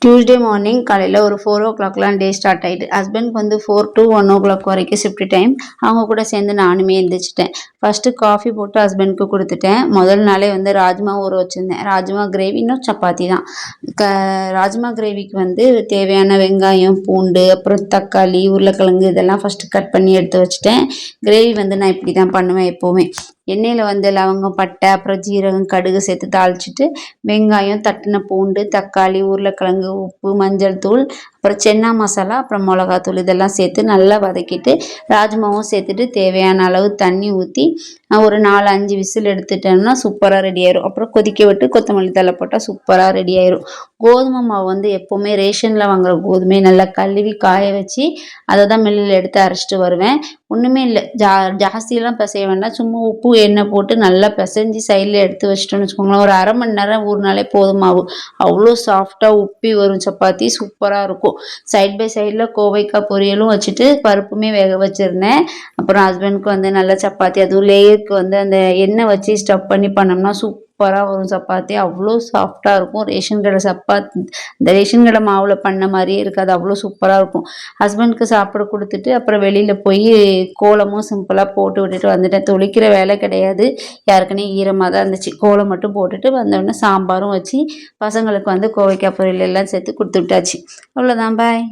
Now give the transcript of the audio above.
Tuesday morning காலையில் ஒரு 4 o'clockலாம் day start ஆகிட்டு ஹஸ்பண்ட்க்கு வந்து 4 to 1 o'clock வரைக்கும் ஷிஃப்ட் டைம். அவங்க கூட சேர்ந்து நானுமே எழுந்திரிச்சிட்டேன். ஃபஸ்ட்டு காஃபி போட்டு ஹஸ்பண்ட்க்கு கொடுத்துட்டேன். முதல் நாளே வந்து ராஜ்மா ஊற வச்சுருந்தேன். ராஜ்மா கிரேவி இன்னும் சப்பாத்தி தான். ராஜ்மா கிரேவிக்கு வந்து தேவையான வெங்காயம், பூண்டு, அப்புறம் தக்காளி, உருளைக்கிழங்கு இதெல்லாம் ஃபஸ்ட்டு கட் பண்ணி எடுத்து வச்சுட்டேன். கிரேவி வந்து நான் இப்படி தான் பண்ணுவேன் எப்போவுமே. எண்ணெயில் வந்து லவங்கம், பட்டை, அப்புறம் ஜீரகம், கடுகு சேர்த்து தாளிச்சிட்டு வெங்காயம், தட்டின பூண்டு, தக்காளி, உருளைக்கிழங்கு, உப்பு, மஞ்சள் தூள், அப்புறம் சென்னா மசாலா, அப்புறம் மிளகாத்தூள் இதெல்லாம் சேர்த்து நல்லா வதக்கிட்டு ராஜ்மாவும் சேர்த்துட்டு தேவையான அளவு தண்ணி ஊற்றி ஒரு 4-5 விசில் எடுத்துட்டோம்னா சூப்பராக ரெடி ஆயிரும். அப்புறம் கொதிக்க விட்டு கொத்தமல்லி தழை போட்டால் சூப்பராக ரெடி ஆயிரும். கோதுமை மாவு வந்து எப்போவுமே ரேஷனில் வாங்குற கோதுமையை நல்லா கழுவி காய வச்சு அதை தான் மில்லில் எடுத்து அரைச்சிட்டு வருவேன். ஒன்றுமே இல்லை, ஜாஸ்தியெல்லாம் பிசைய வேண்டாம். சும்மா உப்பு எண்ணெய் போட்டு நல்லா பிசைஞ்சு சைடில் எடுத்து வச்சிட்டோம்னு வச்சுக்கோங்களேன். ஒரு அரை மணி நேரம் ஊறினாலே போதும் மாவு. அவ்வளோ சாஃப்டாக உப்பி வரும் சப்பாத்தி, சூப்பராக இருக்கும். சைட் பை சைடில் கோவைக்காய் பொரியலும் வச்சுட்டு பருப்புமே வேக வச்சுருந்தேன். அப்புறம் ஹஸ்பண்ட்க்கு வந்து நல்ல சப்பாத்தி, அதுவும் லேயருக்கு வந்து அந்த எண்ணெய் வச்சு ஸ்டஃப் பண்ணி பண்ணோம்னா சூப்பராக வரும் சப்பாத்தி. அவ்வளோ சாஃப்டாக இருக்கும். ரேஷன் கடை சப்பாத்தி, இந்த ரேஷன் கடை மாவில் பண்ண மாதிரியே இருக்காது, அவ்வளோ சூப்பராக இருக்கும். ஹஸ்பண்ட்க்கு சாப்பிட கொடுத்துட்டு அப்புறம் வெளியில் போய் கோலமும் சிம்பிளாக போட்டு விட்டுட்டு வந்துட்டேன். தொளிக்கிற வேலை கிடையாது, யாருக்குன்னே ஈரமாக தான் இருந்துச்சு. கோலம் மட்டும் போட்டுட்டு வந்தோடனே சாம்பாரும் வச்சு பசங்களுக்கு வந்து கோவைக்காய் பொரியல் எல்லாம் சேர்த்து கொடுத்து விட்டாச்சு. அவ்வளோதான், பாய்.